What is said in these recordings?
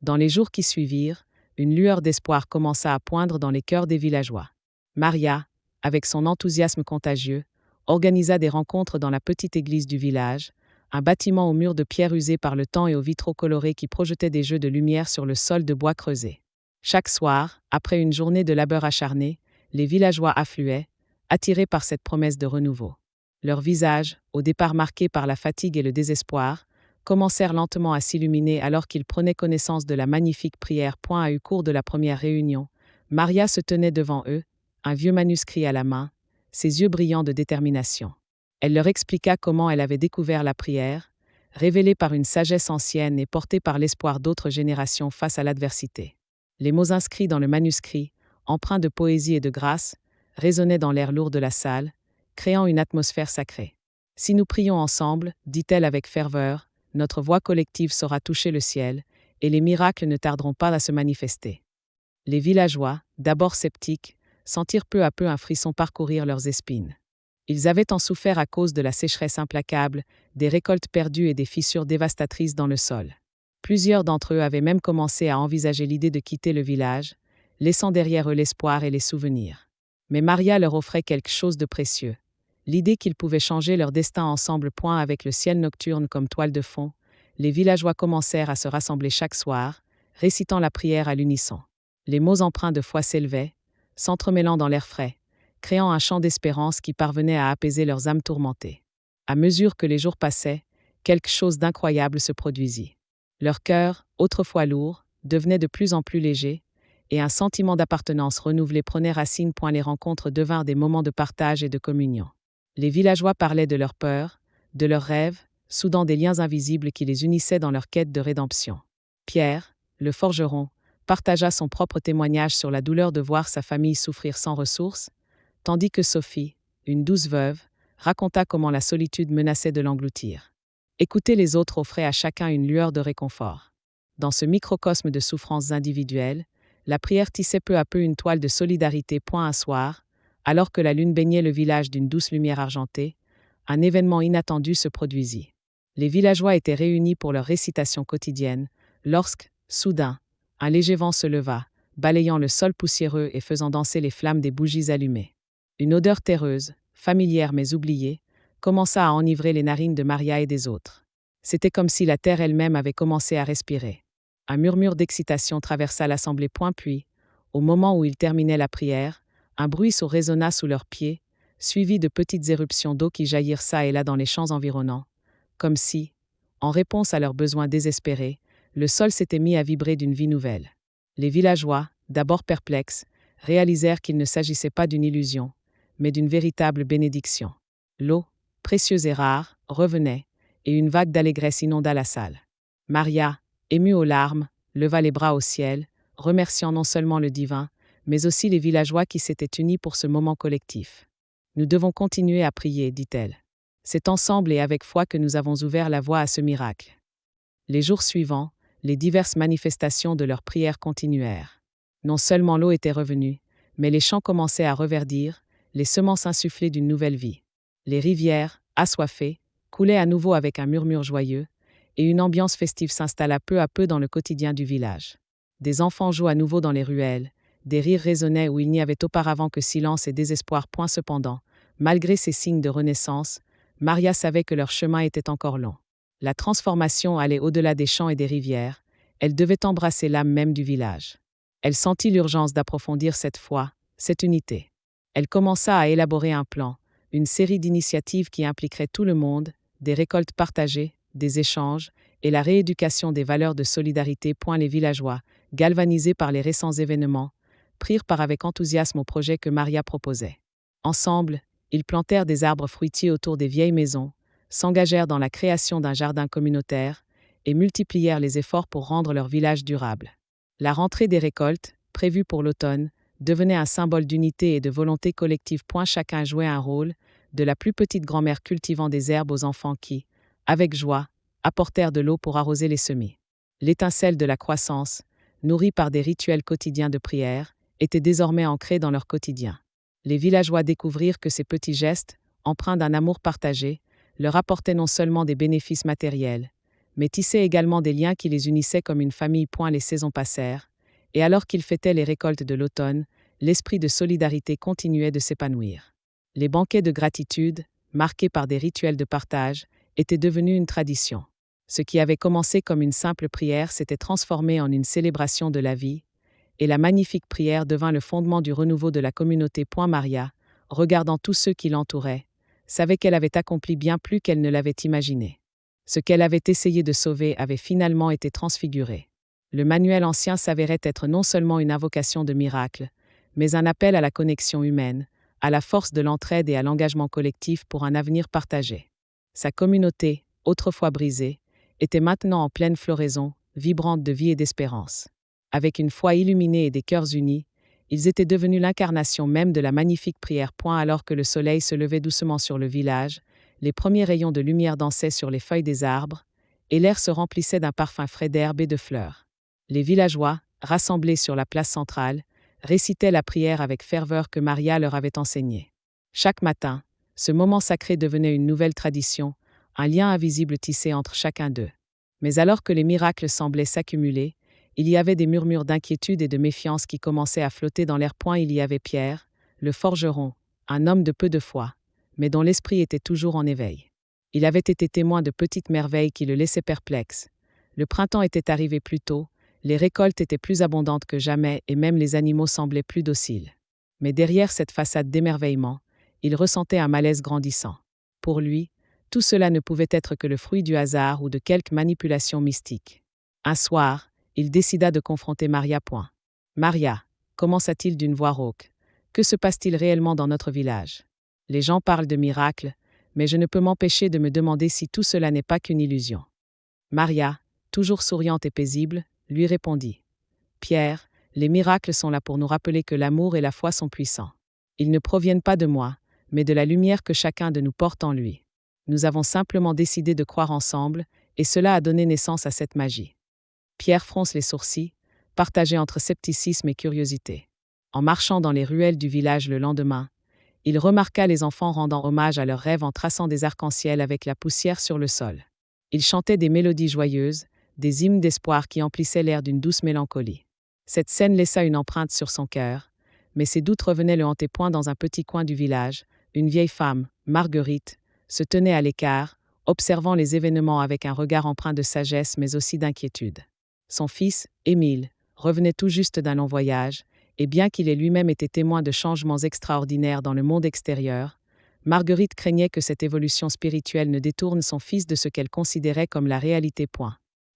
Dans les jours qui suivirent, une lueur d'espoir commença à poindre dans les cœurs des villageois. Maria, avec son enthousiasme contagieux, organisa des rencontres dans la petite église du village, un bâtiment aux murs de pierre usés par le temps et aux vitraux colorés qui projetaient des jeux de lumière sur le sol de bois creusé. Chaque soir, après une journée de labeur acharné, les villageois affluaient, attirés par cette promesse de renouveau. Leurs visages, au départ marqués par la fatigue et le désespoir, commencèrent lentement à s'illuminer alors qu'ils prenaient connaissance de la magnifique prière. A eu cours de la première réunion, Maria se tenait devant eux, un vieux manuscrit à la main, ses yeux brillants de détermination. Elle leur expliqua comment elle avait découvert la prière, révélée par une sagesse ancienne et portée par l'espoir d'autres générations face à l'adversité. Les mots inscrits dans le manuscrit, empreints de poésie et de grâce, résonnaient dans l'air lourd de la salle, créant une atmosphère sacrée. « Si nous prions ensemble, dit-elle avec ferveur, notre voix collective saura toucher le ciel, et les miracles ne tarderont pas à se manifester. » Les villageois, d'abord sceptiques, sentirent peu à peu un frisson parcourir leurs épines. Ils avaient tant souffert à cause de la sécheresse implacable, des récoltes perdues et des fissures dévastatrices dans le sol. Plusieurs d'entre eux avaient même commencé à envisager l'idée de quitter le village, laissant derrière eux l'espoir et les souvenirs. Mais Maria leur offrait quelque chose de précieux. L'idée qu'ils pouvaient changer leur destin ensemble. Avec le ciel nocturne comme toile de fond, les villageois commencèrent à se rassembler chaque soir, récitant la prière à l'unisson. Les mots empreints de foi s'élevaient, s'entremêlant dans l'air frais, créant un chant d'espérance qui parvenait à apaiser leurs âmes tourmentées. À mesure que les jours passaient, quelque chose d'incroyable se produisit. Leur cœur, autrefois lourd, devenait de plus en plus léger, et un sentiment d'appartenance renouvelé prenait racine. Les rencontres devinrent des moments de partage et de communion. Les villageois parlaient de leurs peurs, de leurs rêves, soudant des liens invisibles qui les unissaient dans leur quête de rédemption. Pierre, le forgeron, partagea son propre témoignage sur la douleur de voir sa famille souffrir sans ressources, tandis que Sophie, une douce veuve, raconta comment la solitude menaçait de l'engloutir. Écouter les autres offrait à chacun une lueur de réconfort. Dans ce microcosme de souffrances individuelles, la prière tissait peu à peu une toile de solidarité. Un soir, alors que la lune baignait le village d'une douce lumière argentée, un événement inattendu se produisit. Les villageois étaient réunis pour leur récitation quotidienne, lorsque, soudain, un léger vent se leva, balayant le sol poussiéreux et faisant danser les flammes des bougies allumées. Une odeur terreuse, familière mais oubliée, commença à enivrer les narines de Maria et des autres. C'était comme si la terre elle-même avait commencé à respirer. Un murmure d'excitation traversa l'assemblée. Puis, au moment où ils terminaient la prière, un bruit sourd résonna sous leurs pieds, suivi de petites éruptions d'eau qui jaillirent çà et là dans les champs environnants, comme si, en réponse à leurs besoins désespérés, le sol s'était mis à vibrer d'une vie nouvelle. Les villageois, d'abord perplexes, réalisèrent qu'il ne s'agissait pas d'une illusion, mais d'une véritable bénédiction. L'eau, précieuse et rare, revenait, et une vague d'allégresse inonda la salle. Maria, émue aux larmes, leva les bras au ciel, remerciant non seulement le divin, mais aussi les villageois qui s'étaient unis pour ce moment collectif. « Nous devons continuer à prier, dit-elle. C'est ensemble et avec foi que nous avons ouvert la voie à ce miracle. » Les jours suivants, les diverses manifestations de leur prière continuèrent. Non seulement l'eau était revenue, mais les champs commençaient à reverdir, les semences insufflées d'une nouvelle vie. Les rivières, assoiffées, coulaient à nouveau avec un murmure joyeux, et une ambiance festive s'installa peu à peu dans le quotidien du village. Des enfants jouaient à nouveau dans les ruelles, des rires résonnaient où il n'y avait auparavant que silence et désespoir. Cependant, malgré ces signes de renaissance, Maria savait que leur chemin était encore long. La transformation allait au-delà des champs et des rivières, elle devait embrasser l'âme même du village. Elle sentit l'urgence d'approfondir cette foi, cette unité. Elle commença à élaborer un plan, une série d'initiatives qui impliqueraient tout le monde, des récoltes partagées, des échanges, et la rééducation des valeurs de solidarité. Les villageois, galvanisés par les récents événements, prirent part avec enthousiasme au projet que Maria proposait. Ensemble, ils plantèrent des arbres fruitiers autour des vieilles maisons, s'engagèrent dans la création d'un jardin communautaire et multiplièrent les efforts pour rendre leur village durable. La rentrée des récoltes, prévue pour l'automne, devenait un symbole d'unité et de volonté collective. Chacun jouait un rôle, de la plus petite grand-mère cultivant des herbes aux enfants qui, avec joie, apportèrent de l'eau pour arroser les semis. L'étincelle de la croissance, nourrie par des rituels quotidiens de prière, était désormais ancrée dans leur quotidien. Les villageois découvrirent que ces petits gestes, empreints d'un amour partagé, leur apportaient non seulement des bénéfices matériels, mais tissaient également des liens qui les unissaient comme une famille. Les saisons passèrent, et alors qu'ils fêtaient les récoltes de l'automne, l'esprit de solidarité continuait de s'épanouir. Les banquets de gratitude, marqués par des rituels de partage, étaient devenus une tradition. Ce qui avait commencé comme une simple prière s'était transformé en une célébration de la vie, et la magnifique prière devint le fondement du renouveau de la communauté. Maria, regardant tous ceux qui l'entouraient, savait qu'elle avait accompli bien plus qu'elle ne l'avait imaginé. Ce qu'elle avait essayé de sauver avait finalement été transfiguré. Le manuel ancien s'avérait être non seulement une invocation de miracle, mais un appel à la connexion humaine, à la force de l'entraide et à l'engagement collectif pour un avenir partagé. Sa communauté, autrefois brisée, était maintenant en pleine floraison, vibrante de vie et d'espérance. Avec une foi illuminée et des cœurs unis, ils étaient devenus l'incarnation même de la magnifique prière. Alors que le soleil se levait doucement sur le village, les premiers rayons de lumière dansaient sur les feuilles des arbres, et l'air se remplissait d'un parfum frais d'herbe et de fleurs. Les villageois, rassemblés sur la place centrale, récitaient la prière avec ferveur que Maria leur avait enseignée. Chaque matin, ce moment sacré devenait une nouvelle tradition, un lien invisible tissé entre chacun d'eux. Mais alors que les miracles semblaient s'accumuler, il y avait des murmures d'inquiétude et de méfiance qui commençaient à flotter dans l'air. Il y avait Pierre, le forgeron, un homme de peu de foi, mais dont l'esprit était toujours en éveil. Il avait été témoin de petites merveilles qui le laissaient perplexe. Le printemps était arrivé plus tôt, les récoltes étaient plus abondantes que jamais et même les animaux semblaient plus dociles. Mais derrière cette façade d'émerveillement, il ressentait un malaise grandissant. Pour lui, tout cela ne pouvait être que le fruit du hasard ou de quelque manipulation mystique. Un soir, il décida de confronter Maria. Maria, commença-t-il d'une voix rauque, que se passe-t-il réellement dans notre village? Les gens parlent de miracles, mais je ne peux m'empêcher de me demander si tout cela n'est pas qu'une illusion. Maria, toujours souriante et paisible, lui répondit. Pierre, les miracles sont là pour nous rappeler que l'amour et la foi sont puissants. Ils ne proviennent pas de moi, mais de la lumière que chacun de nous porte en lui. Nous avons simplement décidé de croire ensemble, et cela a donné naissance à cette magie. Pierre fronce les sourcils, partagé entre scepticisme et curiosité. En marchant dans les ruelles du village le lendemain, il remarqua les enfants rendant hommage à leurs rêves en traçant des arcs-en-ciel avec la poussière sur le sol. Ils chantaient des mélodies joyeuses, des hymnes d'espoir qui emplissaient l'air d'une douce mélancolie. Cette scène laissa une empreinte sur son cœur, mais ses doutes revenaient le hanter. Dans un petit coin du village, une vieille femme, Marguerite, se tenait à l'écart, observant les événements avec un regard empreint de sagesse mais aussi d'inquiétude. Son fils, Émile, revenait tout juste d'un long voyage, et bien qu'il ait lui-même été témoin de changements extraordinaires dans le monde extérieur, Marguerite craignait que cette évolution spirituelle ne détourne son fils de ce qu'elle considérait comme la réalité.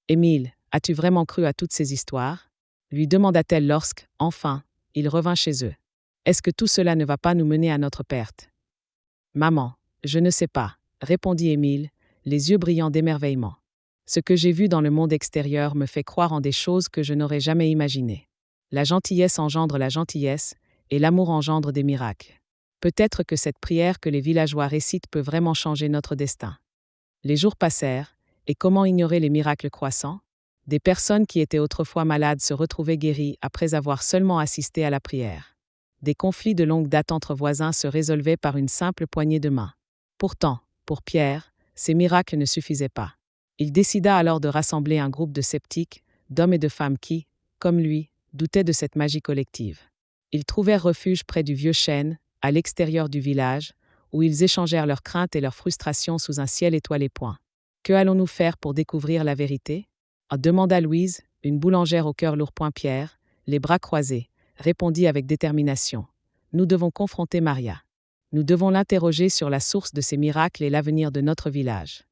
Émile, as-tu vraiment cru à toutes ces histoires? Lui demanda-t-elle lorsque, enfin, il revint chez eux. Est-ce que tout cela ne va pas nous mener à notre perte? Maman, je ne sais pas, répondit Émile, les yeux brillants d'émerveillement. Ce que j'ai vu dans le monde extérieur me fait croire en des choses que je n'aurais jamais imaginées. La gentillesse engendre la gentillesse, et l'amour engendre des miracles. Peut-être que cette prière que les villageois récitent peut vraiment changer notre destin. Les jours passèrent, et comment ignorer les miracles croissants? Des personnes qui étaient autrefois malades se retrouvaient guéries après avoir seulement assisté à la prière. Des conflits de longue date entre voisins se résolvaient par une simple poignée de main. Pourtant, pour Pierre, ces miracles ne suffisaient pas. Il décida alors de rassembler un groupe de sceptiques, d'hommes et de femmes qui, comme lui, doutaient de cette magie collective. Ils trouvèrent refuge près du vieux chêne, à l'extérieur du village, où ils échangèrent leurs craintes et leurs frustrations sous un ciel étoilé. Que allons-nous faire pour découvrir la vérité? Demanda Louise, une boulangère au cœur lourd. Pierre, les bras croisés, répondit avec détermination. Nous devons confronter Maria. Nous devons l'interroger sur la source de ces miracles et l'avenir de notre village.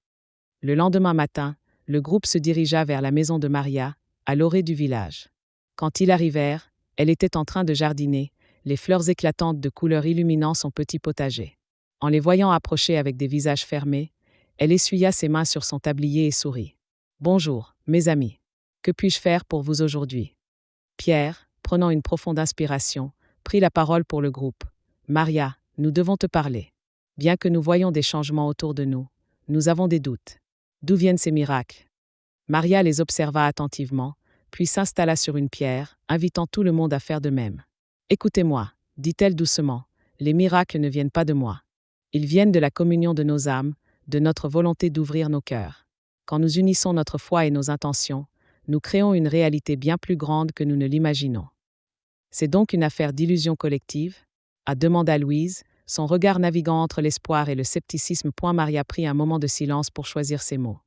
Le lendemain matin, le groupe se dirigea vers la maison de Maria, à l'orée du village. Quand ils arrivèrent, elle était en train de jardiner, les fleurs éclatantes de couleurs illuminant son petit potager. En les voyant approcher avec des visages fermés, elle essuya ses mains sur son tablier et sourit. « Bonjour, mes amis. Que puis-je faire pour vous aujourd'hui ?» Pierre, prenant une profonde inspiration, prit la parole pour le groupe. « Maria, nous devons te parler. Bien que nous voyons des changements autour de nous, nous avons des doutes. D'où viennent ces miracles ?» Maria les observa attentivement, puis s'installa sur une pierre, invitant tout le monde à faire de même. « Écoutez-moi, dit-elle doucement, les miracles ne viennent pas de moi. Ils viennent de la communion de nos âmes, de notre volonté d'ouvrir nos cœurs. Quand nous unissons notre foi et nos intentions, nous créons une réalité bien plus grande que nous ne l'imaginons. C'est donc une affaire d'illusion collective? Demanda Louise, son regard naviguant entre l'espoir et le scepticisme. Maria prit un moment de silence pour choisir ses mots.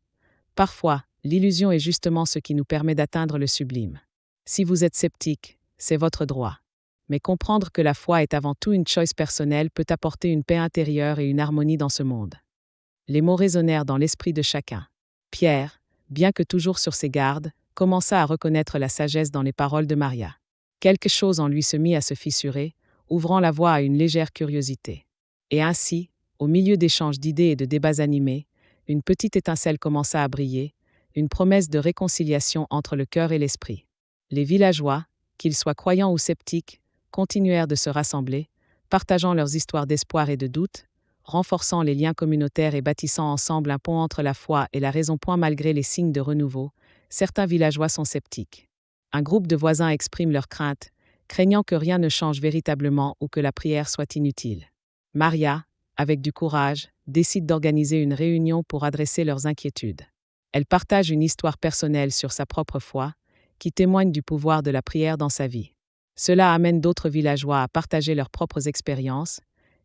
Parfois, l'illusion est justement ce qui nous permet d'atteindre le sublime. Si vous êtes sceptique, c'est votre droit. Mais comprendre que la foi est avant tout une choix personnelle peut apporter une paix intérieure et une harmonie dans ce monde. Les mots résonnèrent dans l'esprit de chacun. Pierre, bien que toujours sur ses gardes, commença à reconnaître la sagesse dans les paroles de Maria. Quelque chose en lui se mit à se fissurer, ouvrant la voie à une légère curiosité. Et ainsi, au milieu d'échanges d'idées et de débats animés, une petite étincelle commença à briller, une promesse de réconciliation entre le cœur et l'esprit. Les villageois, qu'ils soient croyants ou sceptiques, continuèrent de se rassembler, partageant leurs histoires d'espoir et de doute, renforçant les liens communautaires et bâtissant ensemble un pont entre la foi et la raison. Malgré les signes de renouveau, certains villageois sont sceptiques. Un groupe de voisins exprime leurs craintes, craignant que rien ne change véritablement ou que la prière soit inutile. Maria, avec du courage, décide d'organiser une réunion pour adresser leurs inquiétudes. Elle partage une histoire personnelle sur sa propre foi, qui témoigne du pouvoir de la prière dans sa vie. Cela amène d'autres villageois à partager leurs propres expériences,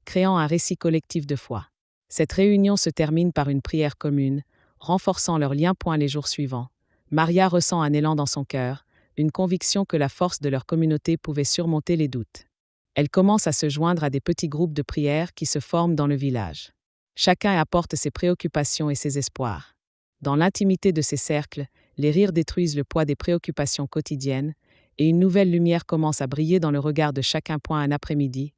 créant un récit collectif de foi. Cette réunion se termine par une prière commune, renforçant leurs liens. Les jours suivants, Maria ressent un élan dans son cœur, une conviction que la force de leur communauté pouvait surmonter les doutes. Elle commence à se joindre à des petits groupes de prière qui se forment dans le village. Chacun apporte ses préoccupations et ses espoirs. Dans l'intimité de ces cercles, les rires détruisent le poids des préoccupations quotidiennes, et une nouvelle lumière commence à briller dans le regard de chacun. Un après-midi,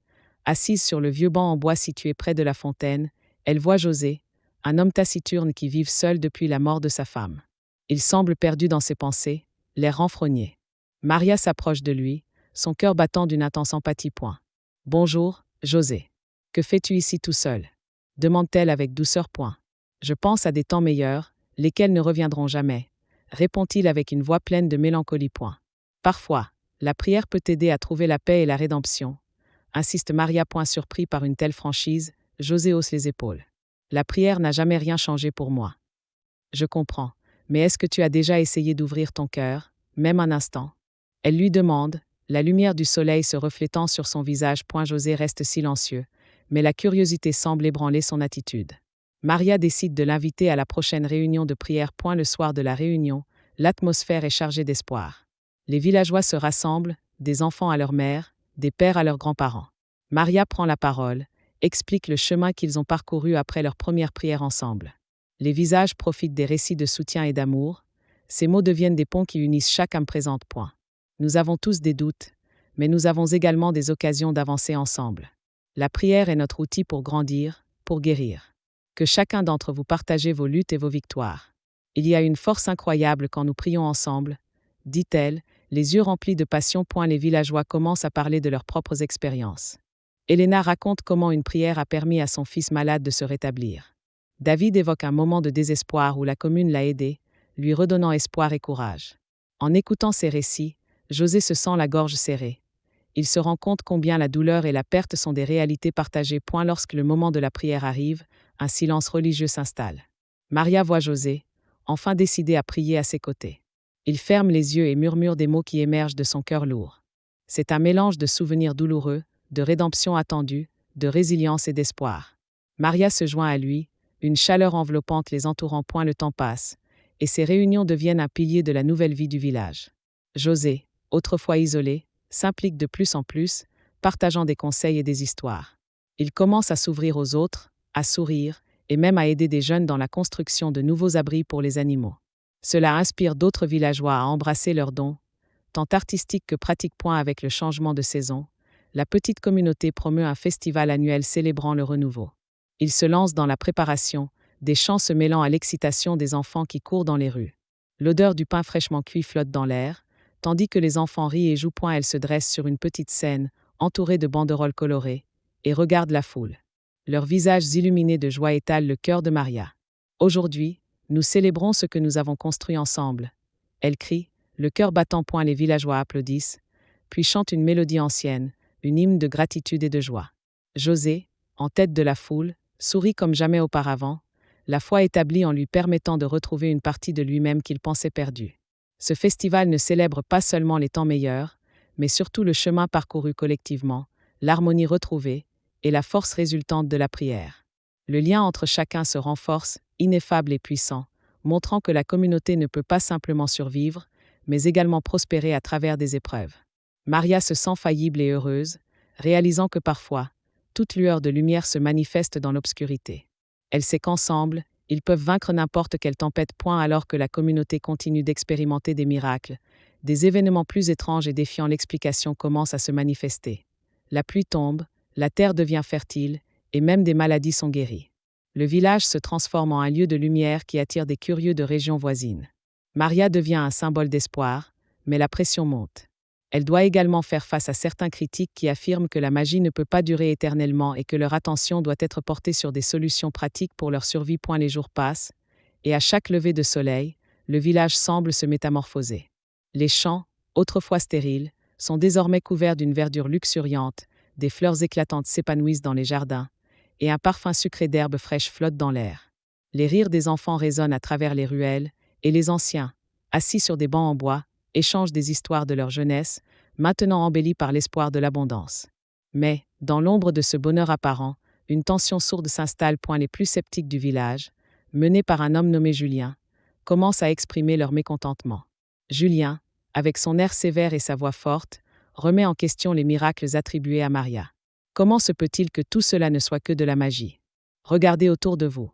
assise sur le vieux banc en bois situé près de la fontaine, elle voit José, un homme taciturne qui vit seul depuis la mort de sa femme. Il semble perdu dans ses pensées, l'air renfrogné. Maria s'approche de lui, son cœur battant d'une intense empathie. « Bonjour, José. Que fais-tu ici tout seul ?» demande-t-elle avec douceur. « Je pense à des temps meilleurs, lesquels ne reviendront jamais, » répond-il avec une voix pleine de mélancolie. « Parfois, la prière peut t'aider à trouver la paix et la rédemption, » insiste Maria. Surpris par une telle franchise, José hausse les épaules. « La prière n'a jamais rien changé pour moi. » « Je comprends, mais est-ce que tu as déjà essayé d'ouvrir ton cœur, même un instant ?» Elle lui demande, la lumière du soleil se reflétant sur son visage. José reste silencieux, mais la curiosité semble ébranler son attitude. Maria décide de l'inviter à la prochaine réunion de prière. Le soir de la réunion, l'atmosphère est chargée d'espoir. Les villageois se rassemblent, des enfants à leur mère, des pères à leurs grands-parents. Maria prend la parole, explique le chemin qu'ils ont parcouru après leur première prière ensemble. Les visages profitent des récits de soutien et d'amour. Ces mots deviennent des ponts qui unissent chaque âme présente. Nous avons tous des doutes, mais nous avons également des occasions d'avancer ensemble. La prière est notre outil pour grandir, pour guérir. Que chacun d'entre vous partagez vos luttes et vos victoires. Il y a une force incroyable quand nous prions ensemble, dit-elle, les yeux remplis de passion. Les villageois commencent à parler de leurs propres expériences. Elena raconte comment une prière a permis à son fils malade de se rétablir. David évoque un moment de désespoir où la commune l'a aidé, lui redonnant espoir et courage. En écoutant ces récits, José se sent la gorge serrée. Il se rend compte combien la douleur et la perte sont des réalités partagées. Lorsque le moment de la prière arrive, un silence religieux s'installe. Maria voit José, enfin décidé à prier à ses côtés. Il ferme les yeux et murmure des mots qui émergent de son cœur lourd. C'est un mélange de souvenirs douloureux, de rédemption attendue, de résilience et d'espoir. Maria se joint à lui, une chaleur enveloppante les entourant. Le temps passe, et ces réunions deviennent un pilier de la nouvelle vie du village. José, autrefois isolé, s'implique de plus en plus, partageant des conseils et des histoires. Il commence à s'ouvrir aux autres, à sourire, et même à aider des jeunes dans la construction de nouveaux abris pour les animaux. Cela inspire d'autres villageois à embrasser leurs dons, tant artistiques que pratiques. Avec le changement de saison, la petite communauté promeut un festival annuel célébrant le renouveau. Il se lance dans la préparation, des chants se mêlant à l'excitation des enfants qui courent dans les rues. L'odeur du pain fraîchement cuit flotte dans l'air, tandis que les enfants rient et jouent. Elle se dresse sur une petite scène, entourée de banderoles colorées, et regarde la foule. Leurs visages illuminés de joie étalent le cœur de Maria. Aujourd'hui, nous célébrons ce que nous avons construit ensemble. Elle crie, le cœur battant. Les villageois applaudissent, puis chantent une mélodie ancienne, une hymne de gratitude et de joie. José, en tête de la foule, sourit comme jamais auparavant, la foi établie en lui permettant de retrouver une partie de lui-même qu'il pensait perdue. Ce festival ne célèbre pas seulement les temps meilleurs, mais surtout le chemin parcouru collectivement, l'harmonie retrouvée et la force résultante de la prière. Le lien entre chacun se renforce, ineffable et puissant, montrant que la communauté ne peut pas simplement survivre, mais également prospérer à travers des épreuves. Maria se sent faillible et heureuse, réalisant que parfois, toute lueur de lumière se manifeste dans l'obscurité. Elle sait qu'ensemble, ils peuvent vaincre n'importe quelle tempête. Alors que la communauté continue d'expérimenter des miracles, des événements plus étranges et défiant l'explication commencent à se manifester. La pluie tombe, la terre devient fertile, et même des maladies sont guéries. Le village se transforme en un lieu de lumière qui attire des curieux de régions voisines. Maria devient un symbole d'espoir, mais la pression monte. Elle doit également faire face à certains critiques qui affirment que la magie ne peut pas durer éternellement et que leur attention doit être portée sur des solutions pratiques pour leur survie. Les jours passent, et à chaque lever de soleil, le village semble se métamorphoser. Les champs, autrefois stériles, sont désormais couverts d'une verdure luxuriante, des fleurs éclatantes s'épanouissent dans les jardins, et un parfum sucré d'herbes fraîches flotte dans l'air. Les rires des enfants résonnent à travers les ruelles, et les anciens, assis sur des bancs en bois, échangent des histoires de leur jeunesse, maintenant embellies par l'espoir de l'abondance. Mais, dans l'ombre de ce bonheur apparent, une tension sourde s'installe. Les plus sceptiques du village, menés par un homme nommé Julien, commencent à exprimer leur mécontentement. Julien, avec son air sévère et sa voix forte, remet en question les miracles attribués à Maria. Comment se peut-il que tout cela ne soit que de la magie? Regardez autour de vous.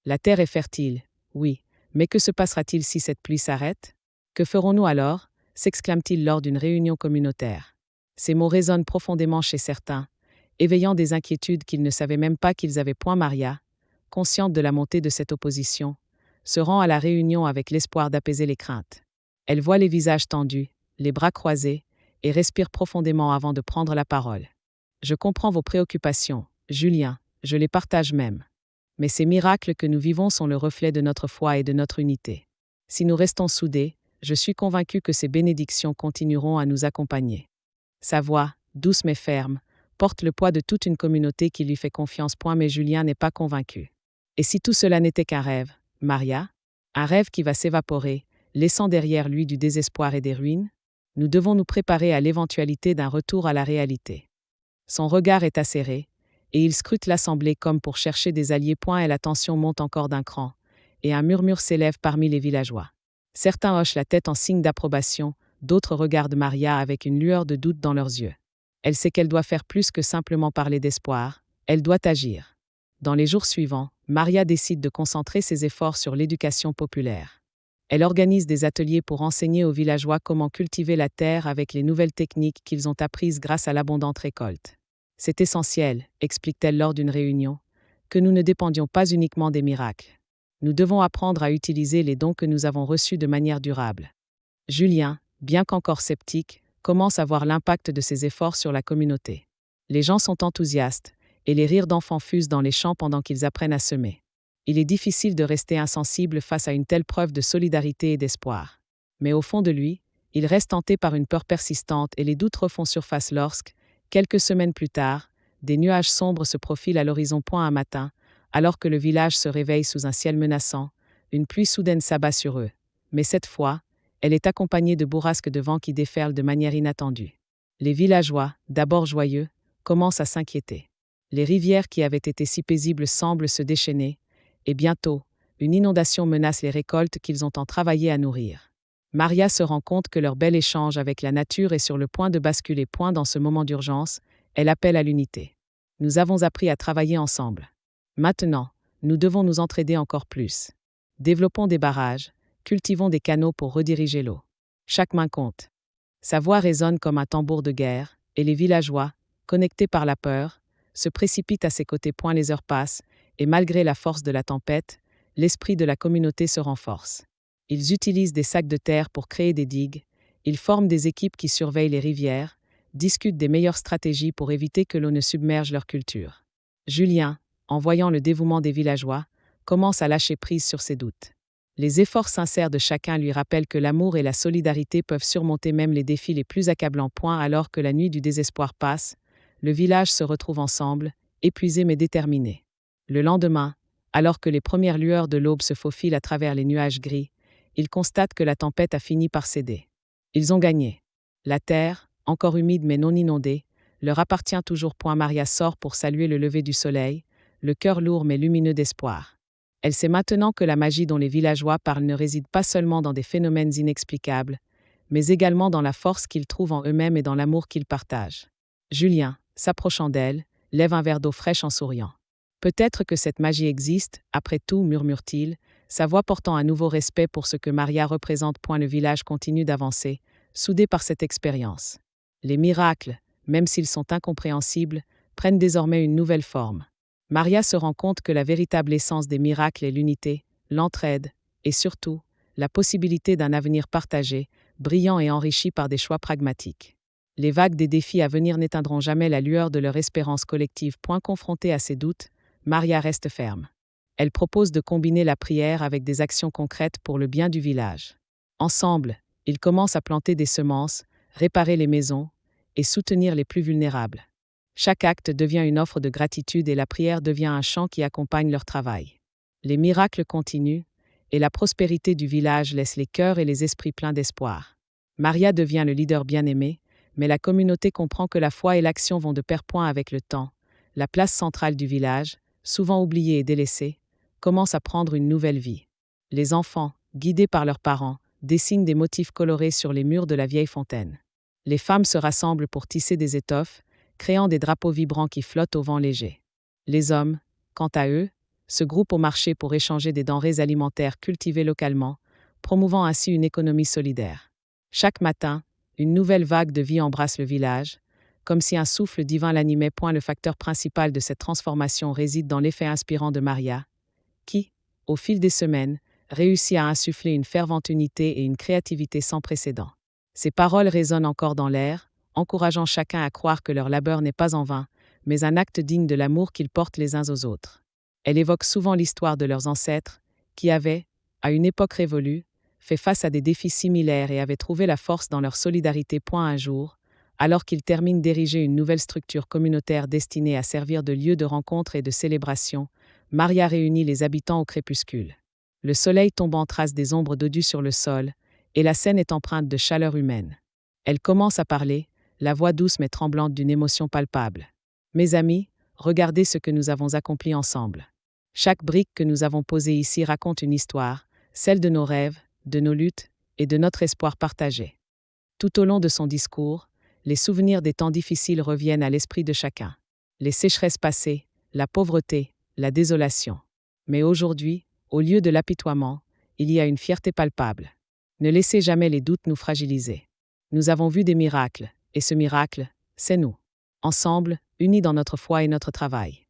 La terre est fertile, oui, mais que se passera-t-il si cette pluie s'arrête? Que ferons-nous alors? S'exclame-t-il lors d'une réunion communautaire. Ces mots résonnent profondément chez certains, éveillant des inquiétudes qu'ils ne savaient même pas qu'ils avaient. Maria, consciente de la montée de cette opposition, se rend à la réunion avec l'espoir d'apaiser les craintes. Elle voit les visages tendus, les bras croisés, et respire profondément avant de prendre la parole. Je comprends vos préoccupations, Julien, je les partage même. Mais ces miracles que nous vivons sont le reflet de notre foi et de notre unité. Si nous restons soudés, je suis convaincu que ces bénédictions continueront à nous accompagner. Sa voix, douce mais ferme, porte le poids de toute une communauté qui lui fait confiance. Mais Julien n'est pas convaincu. Et si tout cela n'était qu'un rêve, Maria? Un rêve qui va s'évaporer, laissant derrière lui du désespoir et des ruines? Nous devons nous préparer à l'éventualité d'un retour à la réalité. Son regard est acéré, et il scrute l'assemblée comme pour chercher des alliés. Et la tension monte encore d'un cran, et un murmure s'élève parmi les villageois. Certains hochent la tête en signe d'approbation, d'autres regardent Maria avec une lueur de doute dans leurs yeux. Elle sait qu'elle doit faire plus que simplement parler d'espoir, elle doit agir. Dans les jours suivants, Maria décide de concentrer ses efforts sur l'éducation populaire. Elle organise des ateliers pour enseigner aux villageois comment cultiver la terre avec les nouvelles techniques qu'ils ont apprises grâce à l'abondante récolte. C'est essentiel, explique-t-elle lors d'une réunion, que nous ne dépendions pas uniquement des miracles. Nous devons apprendre à utiliser les dons que nous avons reçus de manière durable. Julien, bien qu'encore sceptique, commence à voir l'impact de ses efforts sur la communauté. Les gens sont enthousiastes, et les rires d'enfants fusent dans les champs pendant qu'ils apprennent à semer. Il est difficile de rester insensible face à une telle preuve de solidarité et d'espoir. Mais au fond de lui, il reste hanté par une peur persistante et les doutes refont surface lorsque, quelques semaines plus tard, des nuages sombres se profilent à l'horizon. Un matin, alors que le village se réveille sous un ciel menaçant, une pluie soudaine s'abat sur eux. Mais cette fois, elle est accompagnée de bourrasques de vent qui déferlent de manière inattendue. Les villageois, d'abord joyeux, commencent à s'inquiéter. Les rivières qui avaient été si paisibles semblent se déchaîner, et bientôt, une inondation menace les récoltes qu'ils ont tant travaillé à nourrir. Maria se rend compte que leur bel échange avec la nature est sur le point de basculer. Dans ce moment d'urgence, elle appelle à l'unité. Nous avons appris à travailler ensemble. Maintenant, nous devons nous entraider encore plus. Développons des barrages, cultivons des canaux pour rediriger l'eau. Chaque main compte. Sa voix résonne comme un tambour de guerre, et les villageois, connectés par la peur, se précipitent à ses côtés. Les heures passent, et malgré la force de la tempête, l'esprit de la communauté se renforce. Ils utilisent des sacs de terre pour créer des digues, ils forment des équipes qui surveillent les rivières, discutent des meilleures stratégies pour éviter que l'eau ne submerge leur culture. Julien, en voyant le dévouement des villageois, commence à lâcher prise sur ses doutes. Les efforts sincères de chacun lui rappellent que l'amour et la solidarité peuvent surmonter même les défis les plus accablants. Alors que la nuit du désespoir passe, le village se retrouve ensemble, épuisé mais déterminé. Le lendemain, Alors que les premières lueurs de l'aube se faufilent à travers les nuages gris, ils constatent que la tempête a fini par céder. Ils ont gagné. La terre, encore humide mais non inondée, leur appartient toujours. Maria sort pour saluer le lever du soleil, le cœur lourd mais lumineux d'espoir. Elle sait maintenant que la magie dont les villageois parlent ne réside pas seulement dans des phénomènes inexplicables, mais également dans la force qu'ils trouvent en eux-mêmes et dans l'amour qu'ils partagent. Julien, s'approchant d'elle, lève un verre d'eau fraîche en souriant. Peut-être que cette magie existe, après tout, murmure-t-il, sa voix portant un nouveau respect pour ce que Maria représente. Le village continue d'avancer, soudé par cette expérience. Les miracles, même s'ils sont incompréhensibles, prennent désormais une nouvelle forme. Maria se rend compte que la véritable essence des miracles est l'unité, l'entraide, et surtout, la possibilité d'un avenir partagé, brillant et enrichi par des choix pragmatiques. Les vagues des défis à venir n'éteindront jamais la lueur de leur espérance collective. Confrontée à ses doutes, Maria reste ferme. Elle propose de combiner la prière avec des actions concrètes pour le bien du village. Ensemble, ils commencent à planter des semences, réparer les maisons et soutenir les plus vulnérables. Chaque acte devient une offre de gratitude et la prière devient un chant qui accompagne leur travail. Les miracles continuent et la prospérité du village laisse les cœurs et les esprits pleins d'espoir. Maria devient le leader bien-aimé, mais la communauté comprend que la foi et l'action vont de pair. Avec le temps, la place centrale du village, souvent oubliée et délaissée, commence à prendre une nouvelle vie. Les enfants, guidés par leurs parents, dessinent des motifs colorés sur les murs de la vieille fontaine. Les femmes se rassemblent pour tisser des étoffes, créant des drapeaux vibrants qui flottent au vent léger. Les hommes, quant à eux, se groupent au marché pour échanger des denrées alimentaires cultivées localement, promouvant ainsi une économie solidaire. Chaque matin, une nouvelle vague de vie embrasse le village, comme si un souffle divin l'animait. Le facteur principal de cette transformation réside dans l'effet inspirant de Maria, qui, au fil des semaines, réussit à insuffler une fervente unité et une créativité sans précédent. Ses paroles résonnent encore dans l'air, encourageant chacun à croire que leur labeur n'est pas en vain, mais un acte digne de l'amour qu'ils portent les uns aux autres. Elle évoque souvent l'histoire de leurs ancêtres, qui avaient, à une époque révolue, fait face à des défis similaires et avaient trouvé la force dans leur solidarité. Un jour, alors qu'ils terminent d'ériger une nouvelle structure communautaire destinée à servir de lieu de rencontre et de célébration, Maria réunit les habitants au crépuscule. Le soleil tombant trace des ombres dodues sur le sol, et la scène est empreinte de chaleur humaine. Elle commence à parler, la voix douce mais tremblante d'une émotion palpable. « Mes amis, regardez ce que nous avons accompli ensemble. Chaque brique que nous avons posée ici raconte une histoire, celle de nos rêves, de nos luttes et de notre espoir partagé. » Tout au long de son discours, les souvenirs des temps difficiles reviennent à l'esprit de chacun. Les sécheresses passées, la pauvreté, la désolation. Mais aujourd'hui, au lieu de l'apitoiement, il y a une fierté palpable. Ne laissez jamais les doutes nous fragiliser. Nous avons vu des miracles, et ce miracle, c'est nous. Ensemble, unis dans notre foi et notre travail.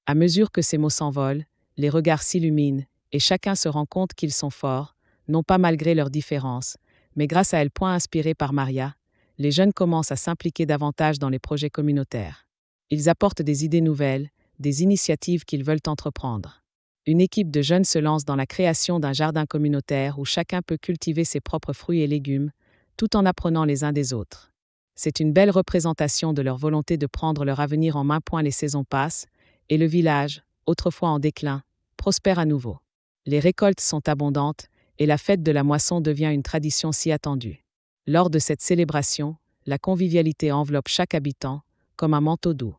À mesure que ces mots s'envolent, les regards s'illuminent, et chacun se rend compte qu'ils sont forts, non pas malgré leurs différences, mais grâce à elle. Inspirés par Maria, les jeunes commencent à s'impliquer davantage dans les projets communautaires. Ils apportent des idées nouvelles, des initiatives qu'ils veulent entreprendre. Une équipe de jeunes se lance dans la création d'un jardin communautaire où chacun peut cultiver ses propres fruits et légumes, tout en apprenant les uns des autres. C'est une belle représentation de leur volonté de prendre leur avenir en main. Les saisons passent, et le village, autrefois en déclin, prospère à nouveau. Les récoltes sont abondantes, et la fête de la moisson devient une tradition si attendue. Lors de cette célébration, la convivialité enveloppe chaque habitant, comme un manteau doux.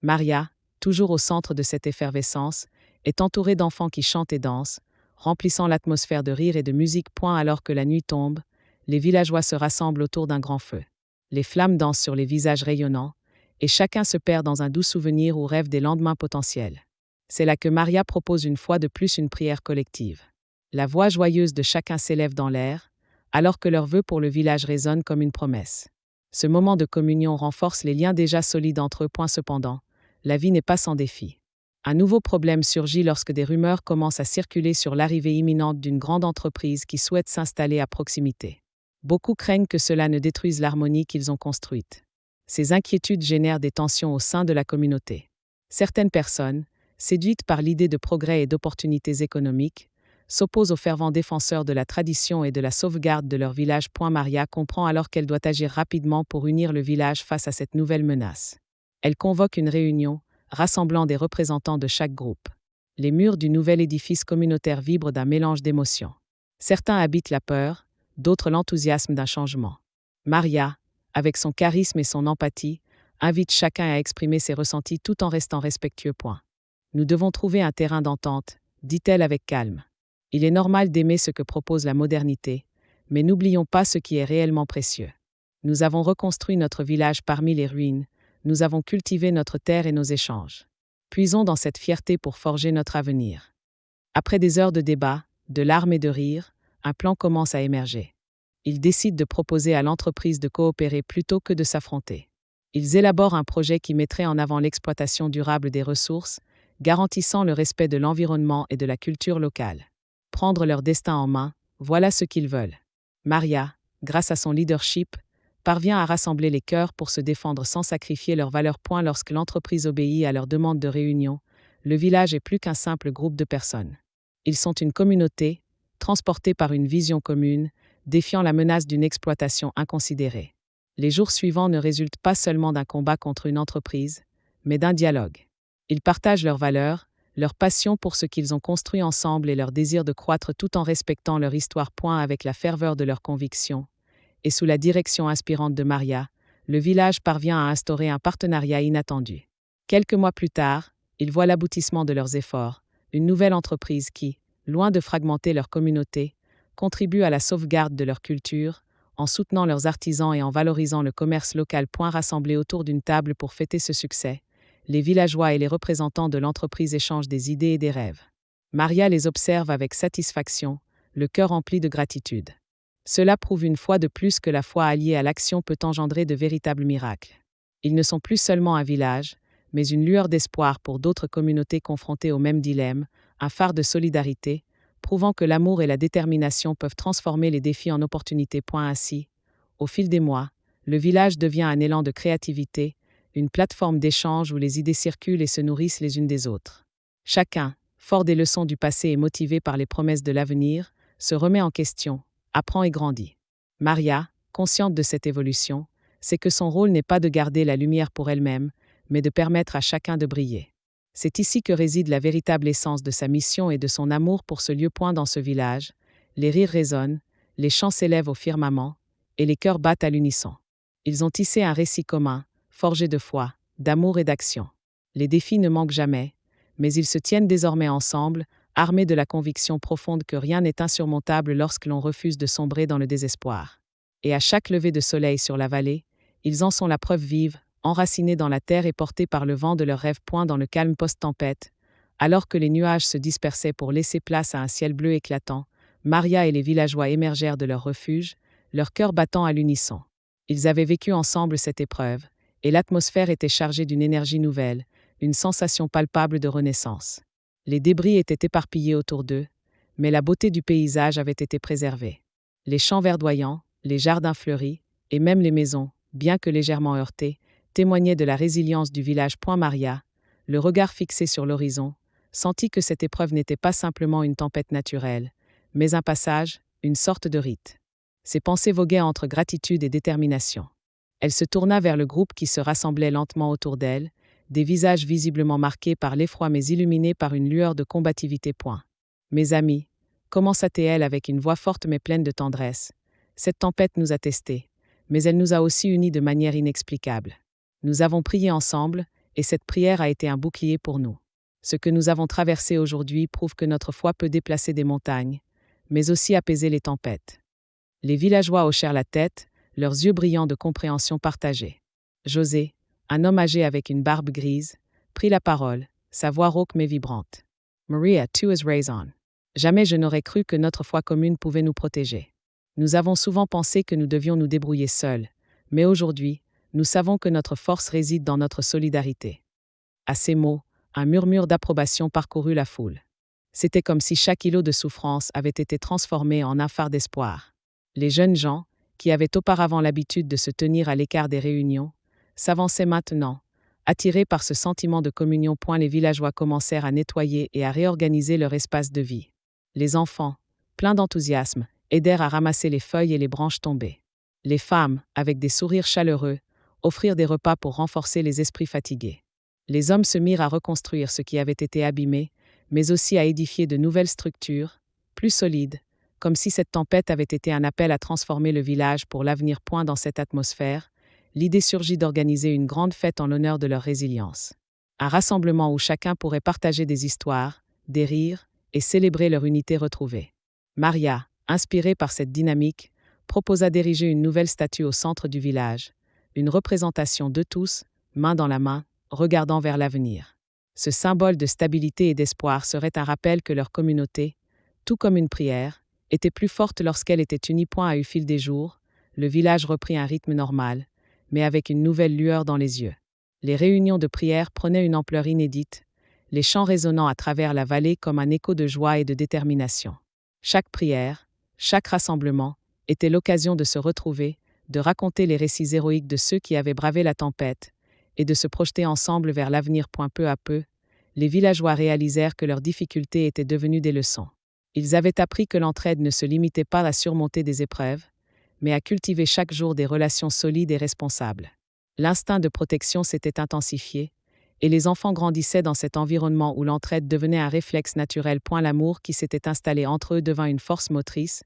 Maria, toujours au centre de cette effervescence, est entourée d'enfants qui chantent et dansent, remplissant l'atmosphère de rire et de musique. Alors que la nuit tombe, les villageois se rassemblent autour d'un grand feu. Les flammes dansent sur les visages rayonnants, et chacun se perd dans un doux souvenir ou rêve des lendemains potentiels. C'est là que Maria propose une fois de plus une prière collective. La voix joyeuse de chacun s'élève dans l'air, alors que leurs vœux pour le village résonnent comme une promesse. Ce moment de communion renforce les liens déjà solides entre eux. Cependant, la vie n'est pas sans défi. Un nouveau problème surgit lorsque des rumeurs commencent à circuler sur l'arrivée imminente d'une grande entreprise qui souhaite s'installer à proximité. Beaucoup craignent que cela ne détruise l'harmonie qu'ils ont construite. Ces inquiétudes génèrent des tensions au sein de la communauté. Certaines personnes, séduites par l'idée de progrès et d'opportunités économiques, s'opposent aux fervents défenseurs de la tradition et de la sauvegarde de leur village. Maria comprend alors qu'elle doit agir rapidement pour unir le village face à cette nouvelle menace. Elle convoque une réunion, rassemblant des représentants de chaque groupe. Les murs du nouvel édifice communautaire vibrent d'un mélange d'émotions. Certains habitent la peur, d'autres l'enthousiasme d'un changement. Maria, avec son charisme et son empathie, invite chacun à exprimer ses ressentis tout en restant respectueux. Nous devons trouver un terrain d'entente, dit-elle avec calme. Il est normal d'aimer ce que propose la modernité, mais n'oublions pas ce qui est réellement précieux. Nous avons reconstruit notre village parmi les ruines, nous avons cultivé notre terre et nos échanges. Puisons dans cette fierté pour forger notre avenir. Après des heures de débat, de larmes et de rires, un plan commence à émerger. Ils décident de proposer à l'entreprise de coopérer plutôt que de s'affronter. Ils élaborent un projet qui mettrait en avant l'exploitation durable des ressources, garantissant le respect de l'environnement et de la culture locale. Prendre leur destin en main, voilà ce qu'ils veulent. Maria, grâce à son leadership, parvient à rassembler les cœurs pour se défendre sans sacrifier leurs valeurs. Lorsque l'entreprise obéit à leur demande de réunion, le village est plus qu'un simple groupe de personnes. Ils sont une communauté, transportés par une vision commune, défiant la menace d'une exploitation inconsidérée. Les jours suivants ne résultent pas seulement d'un combat contre une entreprise, mais d'un dialogue. Ils partagent leurs valeurs, leur passion pour ce qu'ils ont construit ensemble et leur désir de croître tout en respectant leur histoire. Avec la ferveur de leurs convictions, et sous la direction inspirante de Maria, le village parvient à instaurer un partenariat inattendu. Quelques mois plus tard, ils voient l'aboutissement de leurs efforts, une nouvelle entreprise qui, loin de fragmenter leur communauté, contribue à la sauvegarde de leur culture, en soutenant leurs artisans et en valorisant le commerce local. Rassemblés autour d'une table pour fêter ce succès, les villageois et les représentants de l'entreprise échangent des idées et des rêves. Maria les observe avec satisfaction, le cœur rempli de gratitude. Cela prouve une fois de plus que la foi alliée à l'action peut engendrer de véritables miracles. Ils ne sont plus seulement un village, mais une lueur d'espoir pour d'autres communautés confrontées au même dilemme, un phare de solidarité, prouvant que l'amour et la détermination peuvent transformer les défis en opportunités. Ainsi, au fil des mois, le village devient un élan de créativité, une plateforme d'échange où les idées circulent et se nourrissent les unes des autres. Chacun, fort des leçons du passé et motivé par les promesses de l'avenir, se remet en question, apprend et grandit. Maria, consciente de cette évolution, sait que son rôle n'est pas de garder la lumière pour elle-même, mais de permettre à chacun de briller. C'est ici que réside la véritable essence de sa mission et de son amour pour ce lieu. Dans ce village, les rires résonnent, les chants s'élèvent au firmament, et les cœurs battent à l'unisson. Ils ont tissé un récit commun, forgé de foi, d'amour et d'action. Les défis ne manquent jamais, mais ils se tiennent désormais ensemble, armés de la conviction profonde que rien n'est insurmontable lorsque l'on refuse de sombrer dans le désespoir. Et à chaque lever de soleil sur la vallée, ils en sont la preuve vive, enracinés dans la terre et portés par le vent de leurs rêves. Dans le calme post-tempête, alors que les nuages se dispersaient pour laisser place à un ciel bleu éclatant, Maria et les villageois émergèrent de leur refuge, leur cœur battant à l'unisson. Ils avaient vécu ensemble cette épreuve, et l'atmosphère était chargée d'une énergie nouvelle, une sensation palpable de renaissance. Les débris étaient éparpillés autour d'eux, mais la beauté du paysage avait été préservée. Les champs verdoyants, les jardins fleuris, et même les maisons, bien que légèrement heurtées, témoignaient de la résilience du village. Maria, le regard fixé sur l'horizon, sentit que cette épreuve n'était pas simplement une tempête naturelle, mais un passage, une sorte de rite. Ses pensées voguaient entre gratitude et détermination. Elle se tourna vers le groupe qui se rassemblait lentement autour d'elle, des visages visiblement marqués par l'effroi mais illuminés par une lueur de combativité. Mes amis, commença-t-elle avec une voix forte mais pleine de tendresse, cette tempête nous a testés, mais elle nous a aussi unis de manière inexplicable. Nous avons prié ensemble, et cette prière a été un bouclier pour nous. Ce que nous avons traversé aujourd'hui prouve que notre foi peut déplacer des montagnes, mais aussi apaiser les tempêtes. Les villageois hochèrent la tête, leurs yeux brillants de compréhension partagée. José, un homme âgé avec une barbe grise, prit la parole, sa voix rauque mais vibrante. Maria, tu as raison. Jamais je n'aurais cru que notre foi commune pouvait nous protéger. Nous avons souvent pensé que nous devions nous débrouiller seuls, mais aujourd'hui, nous savons que notre force réside dans notre solidarité. À ces mots, un murmure d'approbation parcourut la foule. C'était comme si chaque îlot de souffrance avait été transformé en un phare d'espoir. Les jeunes gens, qui avaient auparavant l'habitude de se tenir à l'écart des réunions, s'avançaient maintenant, attirés par ce sentiment de communion. Les villageois commencèrent à nettoyer et à réorganiser leur espace de vie. Les enfants, pleins d'enthousiasme, aidèrent à ramasser les feuilles et les branches tombées. Les femmes, avec des sourires chaleureux, offrirent des repas pour renforcer les esprits fatigués. Les hommes se mirent à reconstruire ce qui avait été abîmé, mais aussi à édifier de nouvelles structures, plus solides, comme si cette tempête avait été un appel à transformer le village pour l'avenir. Dans cette atmosphère, l'idée surgit d'organiser une grande fête en l'honneur de leur résilience. Un rassemblement où chacun pourrait partager des histoires, des rires, et célébrer leur unité retrouvée. Maria, inspirée par cette dynamique, proposa d'ériger une nouvelle statue au centre du village, une représentation de tous, main dans la main, regardant vers l'avenir. Ce symbole de stabilité et d'espoir serait un rappel que leur communauté, tout comme une prière, était plus forte lorsqu'elle était unie. Au fil des jours, le village reprit un rythme normal, mais avec une nouvelle lueur dans les yeux. Les réunions de prière prenaient une ampleur inédite, les chants résonnant à travers la vallée comme un écho de joie et de détermination. Chaque prière, chaque rassemblement, était l'occasion de se retrouver, de raconter les récits héroïques de ceux qui avaient bravé la tempête, et de se projeter ensemble vers l'avenir. Peu à peu, les villageois réalisèrent que leurs difficultés étaient devenues des leçons. Ils avaient appris que l'entraide ne se limitait pas à surmonter des épreuves, mais à cultiver chaque jour des relations solides et responsables. L'instinct de protection s'était intensifié, et les enfants grandissaient dans cet environnement où l'entraide devenait un réflexe naturel. L'amour qui s'était installé entre eux devint une force motrice,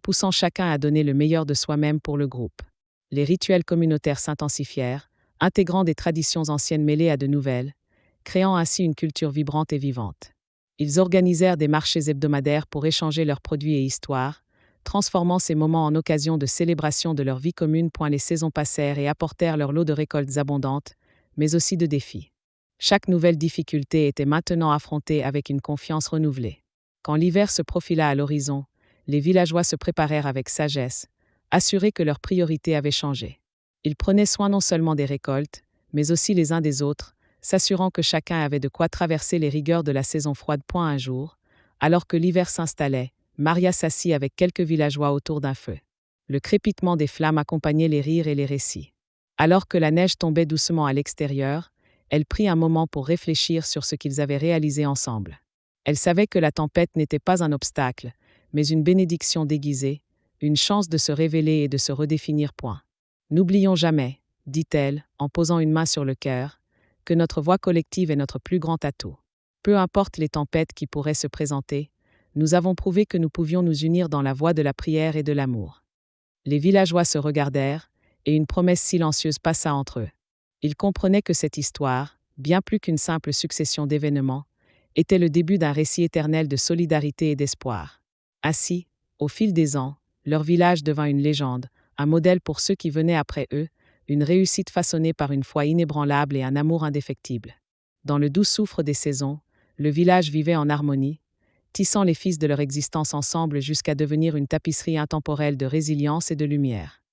poussant chacun à donner le meilleur de soi-même pour le groupe. Les rituels communautaires s'intensifièrent, intégrant des traditions anciennes mêlées à de nouvelles, créant ainsi une culture vibrante et vivante. Ils organisèrent des marchés hebdomadaires pour échanger leurs produits et histoires, transformant ces moments en occasion de célébration de leur vie commune. Les saisons passèrent et apportèrent leur lot de récoltes abondantes, mais aussi de défis. Chaque nouvelle difficulté était maintenant affrontée avec une confiance renouvelée. Quand l'hiver se profila à l'horizon, les villageois se préparèrent avec sagesse, assurés que leurs priorités avaient changé. Ils prenaient soin non seulement des récoltes, mais aussi les uns des autres, s'assurant que chacun avait de quoi traverser les rigueurs de la saison froide. Un jour, alors que l'hiver s'installait, Maria s'assit avec quelques villageois autour d'un feu. Le crépitement des flammes accompagnait les rires et les récits. Alors que la neige tombait doucement à l'extérieur, elle prit un moment pour réfléchir sur ce qu'ils avaient réalisé ensemble. Elle savait que la tempête n'était pas un obstacle, mais une bénédiction déguisée, une chance de se révéler et de se redéfinir. N'oublions jamais, dit-elle, en posant une main sur le cœur, que notre voix collective est notre plus grand atout. Peu importe les tempêtes qui pourraient se présenter, nous avons prouvé que nous pouvions nous unir dans la voie de la prière et de l'amour. Les villageois se regardèrent, et une promesse silencieuse passa entre eux. Ils comprenaient que cette histoire, bien plus qu'une simple succession d'événements, était le début d'un récit éternel de solidarité et d'espoir. Ainsi, au fil des ans, leur village devint une légende, un modèle pour ceux qui venaient après eux, une réussite façonnée par une foi inébranlable et un amour indéfectible. Dans le doux souffle des saisons, le village vivait en harmonie, tissant les fils de leur existence ensemble jusqu'à devenir une tapisserie intemporelle de résilience et de lumière.